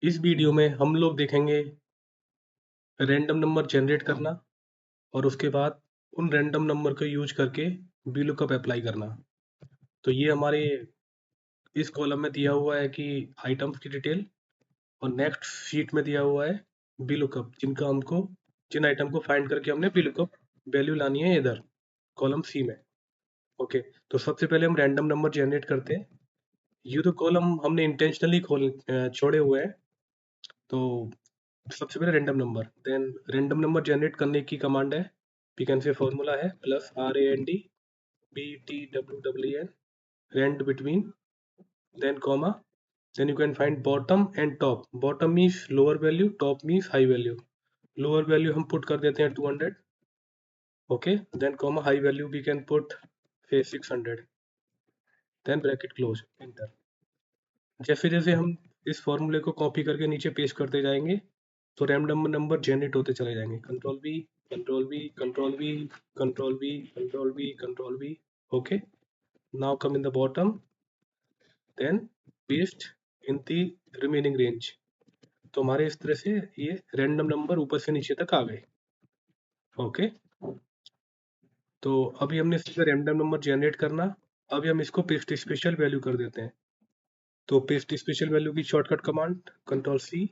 इस वीडियो में हम लोग देखेंगे रैंडम नंबर जनरेट करना और उसके बाद उन रैंडम नंबर को यूज करके VLOOKUP अप्लाई करना। तो ये हमारे इस कॉलम में दिया हुआ है कि आइटम्स की डिटेल, और नेक्स्ट शीट में दिया हुआ है VLOOKUP, जिन आइटम को फाइंड करके हमने VLOOKUP वैल्यू लानी है इधर कॉलम सी में। ओके, तो सबसे पहले हम रैंडम नंबर जनरेट करते हैं। ये तो कॉलम हमने इंटेंशनली छोड़े हुए हैं। तो सबसे पहले random number, then random number generate करने की कमांड है, वी कैन से फॉर्मूला है +RAND rand between, then comma, then you can find bottom and top. Bottom means lower value, top means high value. Lower value हम put कर देते हैं 200, okay, then comma, high value we can put say 600, then bracket close, enter. जैसे जैसे हम इस फॉर्मूले को कॉपी करके नीचे पेस्ट करते जाएंगे तो रैंडम नंबर जनरेट होते चले जाएंगे। Control V, control V, control V, control V, control V, control V। Okay, now come in the bottom, then paste in the remaining range. तो हमारे इस तरह से ये रैंडम नंबर ऊपर से नीचे तक आ गए। ओके, तो अभी हमने सीखा रैंडम नंबर जनरेट करना। अभी हम इसको पेस्ट स्पेशल वैल्यू कर देते हैं। तो पेस्ट स्पेशल वैल्यू की shortcut command control,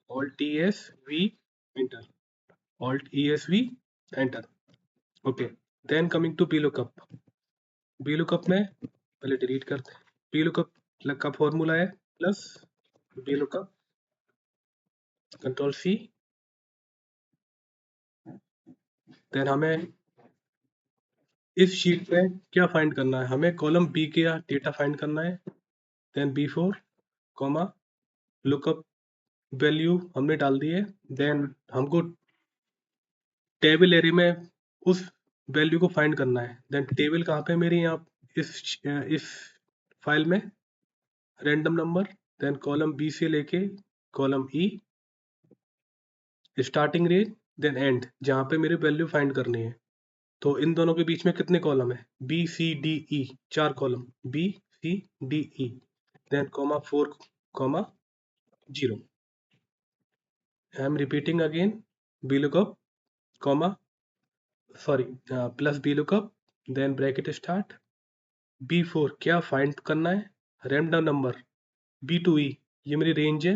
Alt+ES+V, enter, Alt+ES+V, enter. Okay, then coming to VLOOKUP। VLOOKUP में पहले डिलीट करते हैं। VLOOKUप का फॉर्मूला है प्लस VLOOKUP, कंट्रोल+C, देन हमें इस शीट में क्या फाइंड करना है, हमें कॉलम बी का डेटा फाइंड करना है। Then B4 comma lookup value हमने डाल दी है। देन हमको टेबल एरे में उस वैल्यू को फाइंड करना है। देन टेबल कहाँ पे मेरी, यहाँ इस फाइल में random number, then column B से लेके column E, starting range, then end, जहाँ पे मेरी वैल्यू फाइंड करनी है। तो इन दोनों के बीच में कितने कॉलम है, B C D E, 4 column B C D E, then comma 4 comma 0। I am repeating again, VLOOKUP comma plus VLOOKUP, then bracket start, B4 क्या फाइंड करना है, रैंडम नंबर B2E, ये मेरी रेंज है,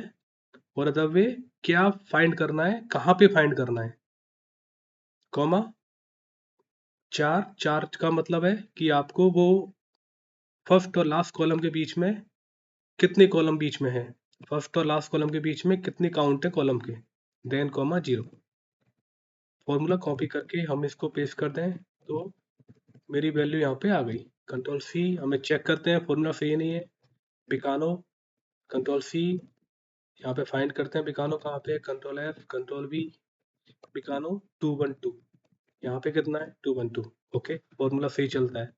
और अदर वे क्या find करना है, कहाँ पे फाइंड करना है, कॉमा 4 का मतलब है कि आपको वो फर्स्ट और लास्ट कॉलम के बीच में कितने कॉलम बीच में है, फर्स्ट और लास्ट कॉलम के बीच में कितने काउंट है कॉलम के, देन कॉमा 0। फॉर्मूला कॉपी करके हम इसको पेस्ट कर दें तो मेरी वैल्यू यहाँ पे आ गई। कंट्रोल+C, हमें चेक करते हैं फॉर्मूला सही नहीं है। पिकानो, कंट्रोल+C, यहाँ पे फाइंड करते हैं पिकानो कहाँ पे है, कंट्रोल+F, कंट्रोल+V, पिकानो 212, यहाँ पे कितना है 212। ओके, फॉर्मूला सही चलता है।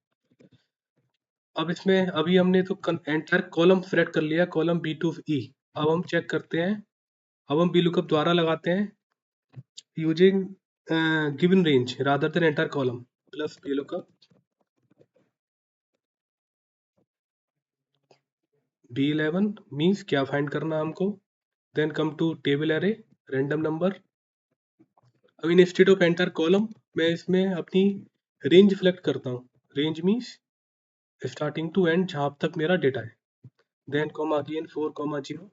अब इसमें अभी हमने तो एंटायर कॉलम सेलेक्ट कर लिया, कॉलम B2E। अब हम चेक करते हैं, अब हम VLOOKUP द्वारा लगाते हैं using given range rather than entire column, plus VLOOKUP B11 means क्या फाइंड करना हमको, then come to table array random number. अब इंस्टेड ऑफ एंटायर कॉलम मैं इसमें अपनी रेंज सेलेक्ट करता हूँ। Range means starting to end, जहाँ तक मेरा डेटा है, then comma again 4,0,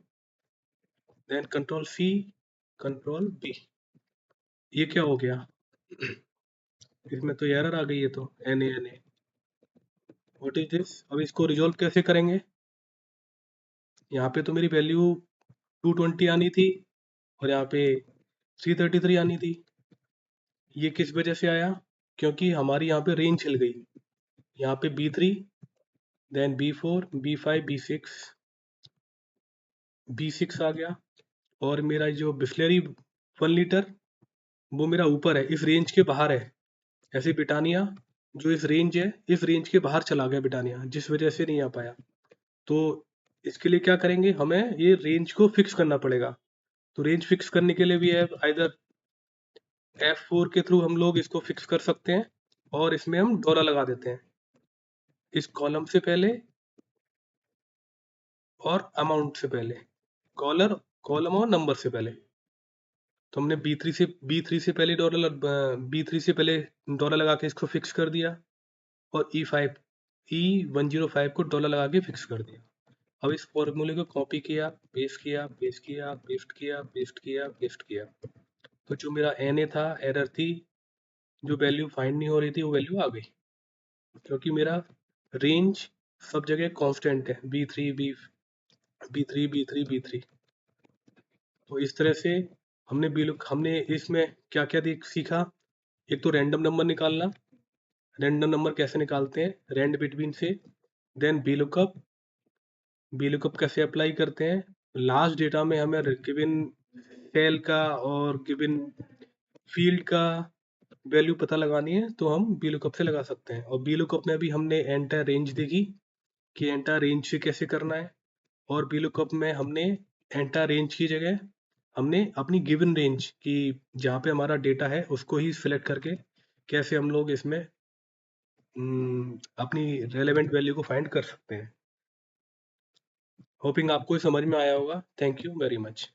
then control, control. ये क्या हो गया, इसमें तो एरर आ गई है, तो NaNA, व्हाट इज दिस। अब इसको रिजॉल्व कैसे करेंगे, यहाँ पे तो मेरी वैल्यू 220 आनी थी और यहाँ पे 333 आनी थी। ये किस वजह से आया, क्योंकि हमारी यहाँ पे रेंज हिल गई। यहाँ पे B3, then B4, B5, B6 आ गया, और मेरा जो बिस्लेरी 1 लीटर वो मेरा ऊपर है, इस रेंज के बाहर है। ऐसे ब्रिटानिया जो इस रेंज है, इस रेंज के बाहर चला गया ब्रिटानिया, जिस वजह से नहीं आ पाया। तो इसके लिए क्या करेंगे, हमें ये रेंज को फिक्स करना पड़ेगा। तो रेंज फिक्स करने के लिए भी है आइदर F4 के थ्रू हम लोग इसको फिक्स कर सकते हैं, और इसमें हम डॉलर लगा देते हैं इस कॉलम से पहले और अमाउंट से पहले, कॉलर कॉलम और नंबर से पहले। तो हमने B3 से पहले डॉलर लगा के इसको फिक्स कर दिया, और E105 को डॉलर लगा के फिक्स कर दिया। अब इस फॉर्मूले को कॉपी किया, पेस्ट किया, पेस्ट किया, पेस्ट किया, पेस्ट किया, पेस्ट किया, तो जो मेरा NA था, एरर थी, जो वैल्यू फाइंड नहीं हो रही थी वो वैल्यू आ गई, क्योंकि मेरा रेंज सब जगह कांस्टेंट है, B3 तो इस तरह से हमने इसमें क्या क्या सीखा। एक तो रैंडम नंबर निकालना, रैंडम नंबर कैसे निकालते हैं, रैंड बिटवीन से। देन VLOOKUP कैसे अप्लाई करते हैं। लास्ट डेटा में हमें गिवन सेल का और गिवन फील्ड का वैल्यू पता लगानी है, तो हम VLOOKUP से लगा सकते हैं। और VLOOKUP में भी हमने एंटायर रेंज देखी कि एंटायर रेंज से कैसे करना है। और VLOOKUP में हमने एंटायर रेंज की जगह हमने अपनी गिवन रेंज की, जहाँ पे हमारा डेटा है उसको ही सिलेक्ट करके कैसे हम लोग इसमें अपनी रेलेवेंट वैल्यू को फाइंड कर सकते हैं। होपिंग आपको समझ में आया होगा। Thank you very much.